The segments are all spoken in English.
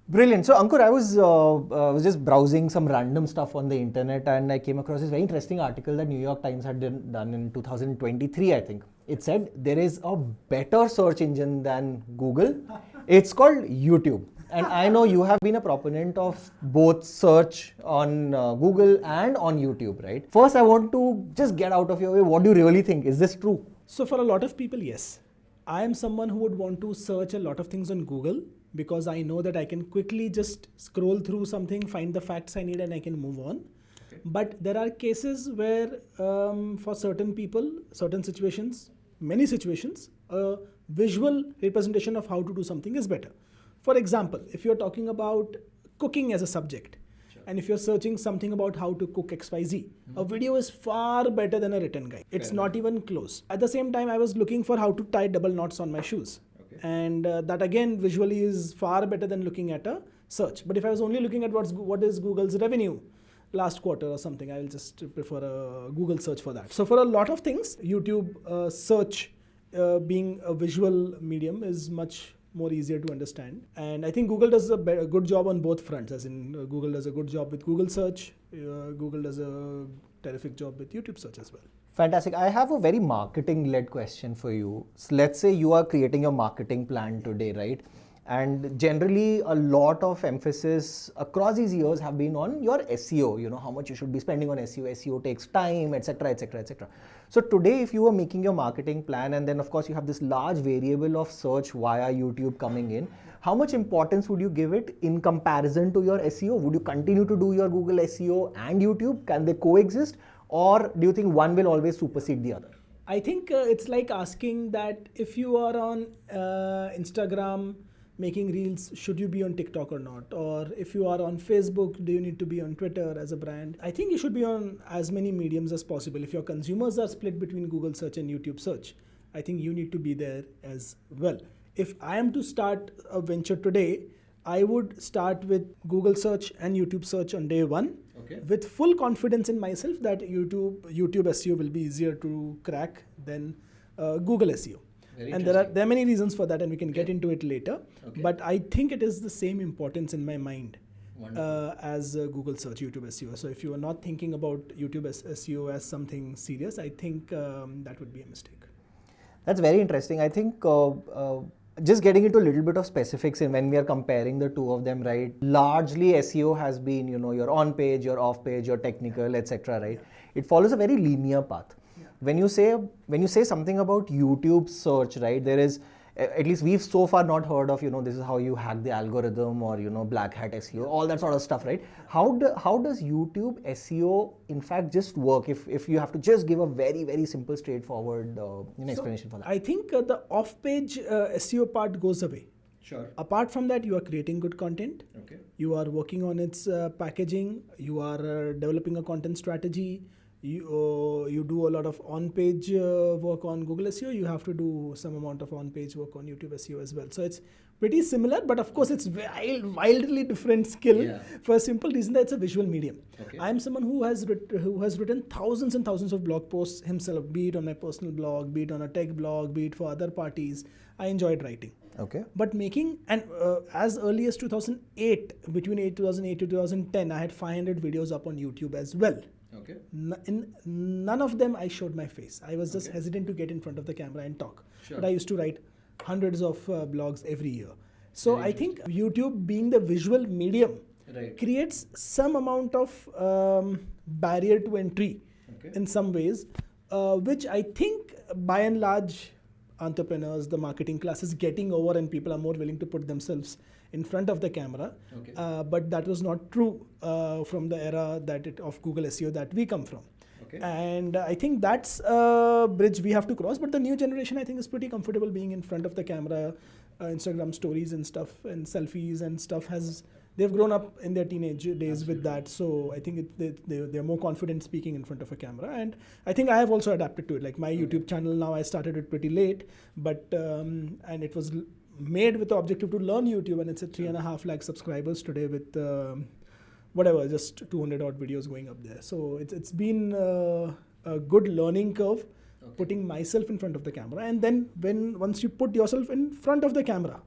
Brilliant. So Ankur, I was just browsing some random stuff on the internet, and I came across this very interesting article that New York Times had done in 2023, I think. It said there is a better search engine than Google. It's called YouTube. And I know you have been a proponent of both search on Google and on YouTube, right? First, I want to just get out of your way. What do you really think? Is this true? So for a lot of people, yes. I am someone who would want to search a lot of things on Google because I know that I can quickly just scroll through something, find the facts I need, and I can move on. Okay. But there are cases where for certain people, certain situations, many situations, a visual representation of how to do something is better. For example, if you're talking about cooking as a subject, and if you're searching something about how to cook XYZ, a video is far better than a written guide. It's not even close. At the same time, I was looking for how to tie double knots on my shoes. Okay. And that again, visually is far better than looking at a search. But if I was only looking at what is Google's revenue last quarter or something, I will just prefer a Google search for that. So for a lot of things, YouTube search being a visual medium is much more easier to understand, and I think Google does a good job on both fronts, as in Google does a good job with Google search, Google does a terrific job with YouTube search as well. Fantastic. I have a very marketing-led question for you. So let's say you are creating your marketing plan today, right? And generally, a lot of emphasis across these years have been on your SEO, you know, how much you should be spending on SEO. SEO takes time, etc., etc., etc. So today, if you are making your marketing plan, and then of course you have this large variable of search via YouTube coming in, how much importance would you give it in comparison to your SEO? Would you continue to do your Google SEO and YouTube? Can they coexist? Or do you think one will always supersede the other? I think it's like asking that if you are on Instagram, making reels, should you be on TikTok or not? Or if you are on Facebook, do you need to be on Twitter as a brand? I think you should be on as many mediums as possible. If your consumers are split between Google search and YouTube search, I think you need to be there as well. If I am to start a venture today, I would start with Google search and YouTube search on day one, okay, with full confidence in myself that YouTube SEO will be easier to crack than Google SEO. And there are many reasons for that, and we can get into it later. Okay. But I think it is the same importance in my mind as Google search, YouTube SEO. So if you are not thinking about YouTube SEO as something serious, I think that would be a mistake. That's very interesting. I think just getting into a little bit of specifics in when we are comparing the two of them, right? Largely SEO has been, you know, your on page, your off page, your technical, etc., right? Yeah. It follows a very linear path. When you say something about YouTube search, right, there is, at least we've so far not heard of, you know, this is how you hack the algorithm, or, you know, black hat SEO, all that sort of stuff, right? How does YouTube SEO in fact just work, if you have to just give a very, very simple, straightforward explanation for that? I think the off-page SEO part goes away. Sure. Apart from that, you are creating good content. Okay. You are working on its packaging. You are developing a content strategy. You do a lot of on-page work on Google SEO. You have to do some amount of on-page work on YouTube SEO as well. So it's pretty similar, but of course it's wildly different skill for a simple reason that it's a visual medium. Okay. I'm someone who has written thousands and thousands of blog posts himself, be it on my personal blog, be it on a tech blog, be it for other parties. I enjoyed writing. Okay. But making, and as early as 2008, between 2008 to 2010, I had 500 videos up on YouTube as well. Okay. In none of them I showed my face. I was just hesitant to get in front of the camera and talk. Sure. But I used to write hundreds of blogs every year. So I think YouTube being the visual medium creates some amount of barrier to entry in some ways, which I think by and large entrepreneurs, the marketing class is getting over, and people are more willing to put themselves in front of the camera. Okay. But that was not true from the era of Google SEO that we come from. Okay. And I think that's a bridge we have to cross. But the new generation, I think, is pretty comfortable being in front of the camera. Instagram stories and stuff, and selfies and stuff they've grown up in their teenage days with that. So I think they're more confident speaking in front of a camera. And I think I have also adapted to it. Like my YouTube channel now, I started it pretty late, but and it was made with the objective to learn YouTube, and it's at 3.5 lakh subscribers today with just 200 odd videos going up there. So it's been a good learning curve. putting myself in front of the camera, and then once you put yourself in front of the camera,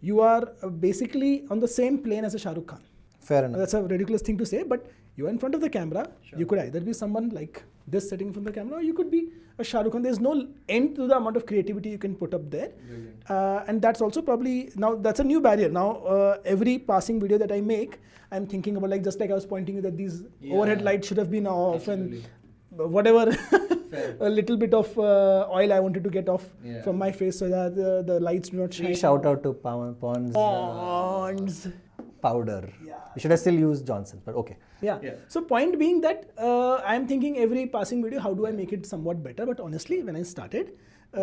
you are basically on the same plane as a Shah Rukh Khan. Fair enough. That's a ridiculous thing to say, but you are in front of the camera. You could either be someone like this sitting in front of the camera, or you could be a Shah Rukh Khan. There's no end to the amount of creativity you can put up there. And that's also probably, now that's a new barrier. Now every passing video that I make, I'm thinking about, like, just like I was pointing you that these overhead lights should have been off, and whatever a little bit of oil I wanted to get off from my face so that the lights do not shine. Shout out to Pond's powder. You should have still used Johnson's, but okay. So point being that I'm thinking every passing video, how do I make it somewhat better? But honestly, when I started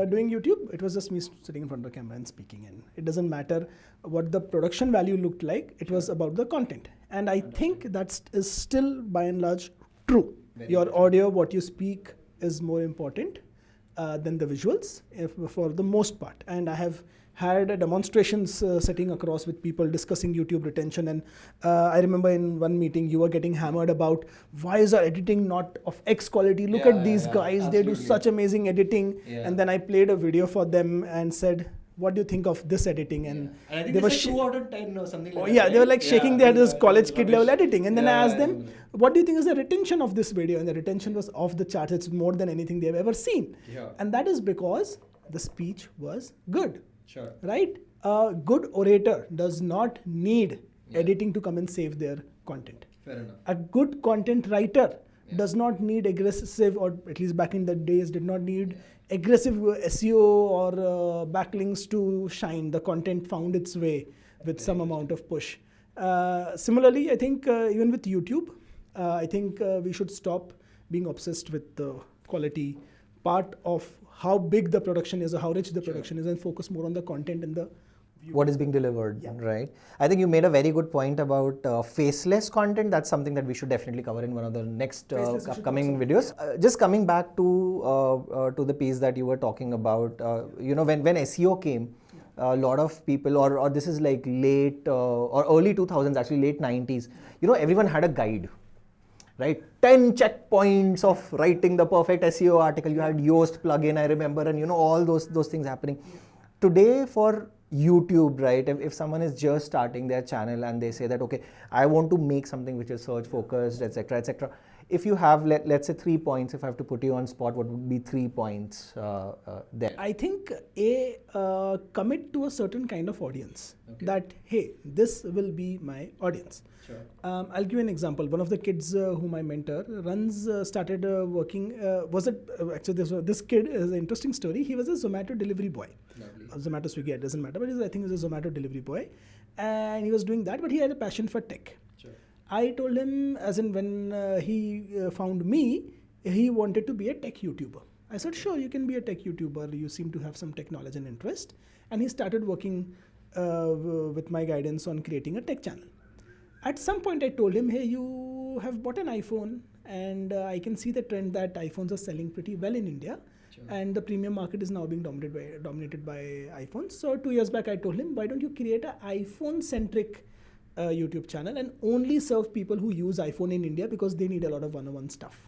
doing YouTube, it was just me sitting in front of the camera and speaking, and it doesn't matter what the production value looked like. It was about the content, and I think that is still by and large true. Your audio, what you speak, is more important than the visuals for the most part. And I have had demonstrations sitting across with people discussing YouTube retention, and I remember in one meeting you were getting hammered about why is our editing not of X quality, look at these guys, they do such amazing editing. And then I played a video for them and said, what do you think of this editing? And I think they were 2 out of 10 or something like that. Yeah, they were like shaking their head, this college kid level editing. And then I asked them, what do you think is the retention of this video? And the retention was off the charts. It's more than anything they've ever seen. And that is because the speech was good. Right? A good orator does not need editing to come and save their content. Fair enough. A good content writer does not need aggressive, or at least back in the days did not need aggressive SEO or backlinks to shine. The content found its way with some amount of push. Similarly, I think even with YouTube, I think we should stop being obsessed with the quality part of how big the production is or how rich the production is, and focus more on the content and the what is being delivered, right? I think you made a very good point about faceless content. That's something that we should definitely cover in one of the next upcoming videos. Just coming back to the piece that you were talking about, when SEO came, a lot of people, or this is like late or early 2000s, actually late 90s, everyone had a guide. Right, 10 checkpoints of writing the perfect SEO article. You had Yoast plugin, I remember, and all those things happening. Today for YouTube, right, if someone is just starting their channel and they say that, okay, I want to make something which is search focused, etc., etc. If you have, let's say 3 points, if I have to put you on spot, what would be 3 points there? I think commit to a certain kind of audience. That, hey, this will be my audience. I'll give you an example. One of the kids whom I mentor started working, actually this kid is an interesting story. He was a Zomato delivery boy. Zomato, Swiggy, it doesn't matter, but I think he was a Zomato delivery boy. And he was doing that, but he had a passion for tech. I told him, as in when he found me, he wanted to be a tech YouTuber. I said, sure, you can be a tech YouTuber. You seem to have some tech knowledge and interest. And he started working with my guidance on creating a tech channel. At some point I told him, hey, you have bought an iPhone, and I can see the trend that iPhones are selling pretty well in India. And the premium market is now being dominated by iPhones. So 2 years back I told him, why don't you create an iPhone-centric YouTube channel and only serve people who use iPhone in India, because they need a lot of one-on-one stuff.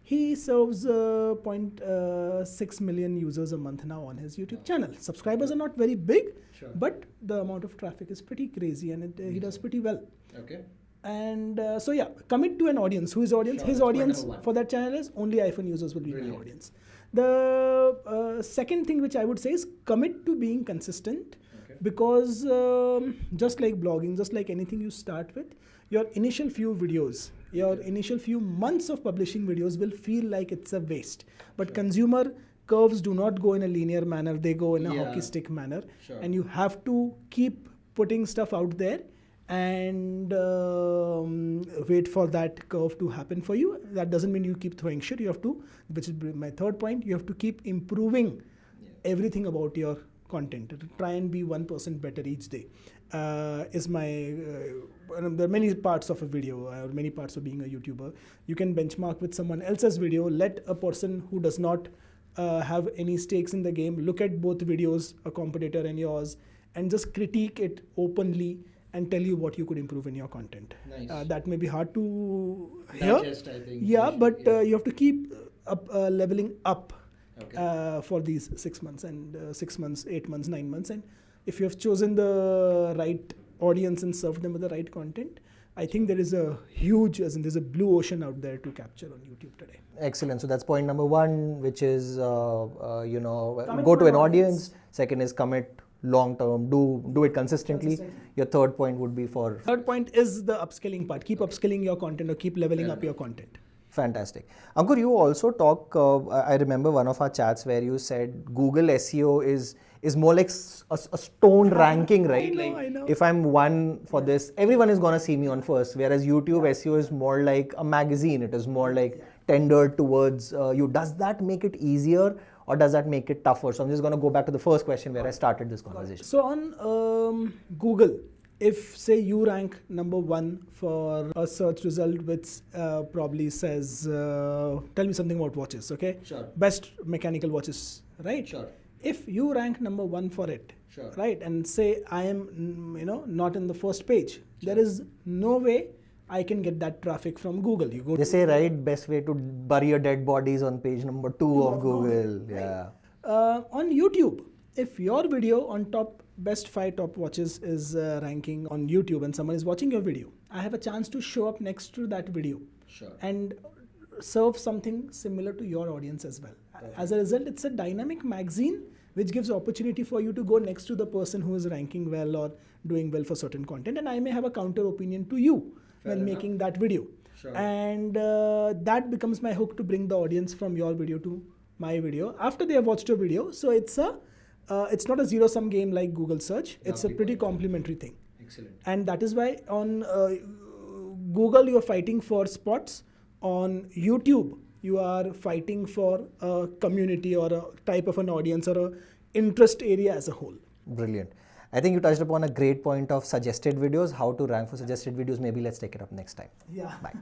He serves 0.6 million users a month now on his YouTube channel. Subscribers are not very big, but the amount of traffic is pretty crazy, and he does pretty well. And so yeah, commit to an audience. Who is audience? His audience for that channel is only iPhone users will be my audience. The second thing which I would say is commit to being consistent, because just like blogging, just like anything you start with, your initial few videos, your initial few months of publishing videos will feel like it's a waste. But consumer curves do not go in a linear manner, they go in a hockey stick manner. And you have to keep putting stuff out there and wait for that curve to happen for you. That doesn't mean you keep throwing shit. You have to, which is my third point, you have to keep improving everything about your content. Try and be 1% better each day. Is my there are many parts of a video, or many parts of being a YouTuber. You can benchmark with someone else's video. Let a person who does not have any stakes in the game look at both videos, a competitor and yours, and just critique it openly and tell you what you could improve in your content. That may be hard to hear. Digest, I think. Yeah, but you have to keep leveling up for these 6 months and 6 months, 8 months, 9 months. And if you have chosen the right audience and served them with the right content, I think there is a huge, as in there's a blue ocean out there to capture on YouTube today. Excellent. So that's point number one, which is, Commit go to to an an audience. Second is commit long term, do it consistently. Your third point would be for... Third point is the upskilling part. Keep upskilling your content or keep leveling up your content. Fantastic. Ankur, you also talk, I remember one of our chats where you said Google SEO is more like a stone ranking, right? I know. If I'm one for this, everyone is going to see me on first, whereas YouTube SEO is more like a magazine. It is more like tendered towards you. Does that make it easier or does that make it tougher? So I'm just going to go back to the first question where I started this conversation. So on Google, if say you rank number 1 for a search result which probably says, tell me something about watches, okay? Sure. Best mechanical watches, right? Sure. If you rank number 1 for it, Sure. right, and say I am, not in the first page, there is no way I can get that traffic from Google. You go. They say, right, best way to bury your dead bodies on page number 2 of Google. Yeah. On YouTube, if your video on top best 5 top watches is ranking on YouTube and someone is watching your video, I have a chance to show up next to that video. Sure. And serve something similar to your audience as well. As a result, it's a dynamic magazine which gives opportunity for you to go next to the person who is ranking well or doing well for certain content, and I may have a counter opinion to you when making that video. Sure. And that becomes my hook to bring the audience from your video to my video after they have watched your video. So it's not a zero-sum game like Google search. It's a pretty complementary thing. Excellent. And that is why on Google you are fighting for spots. On YouTube, you are fighting for a community or a type of an audience or a interest area as a whole. Brilliant. I think you touched upon a great point of suggested videos, how to rank for suggested videos. Maybe let's take it up next time. Yeah. Bye.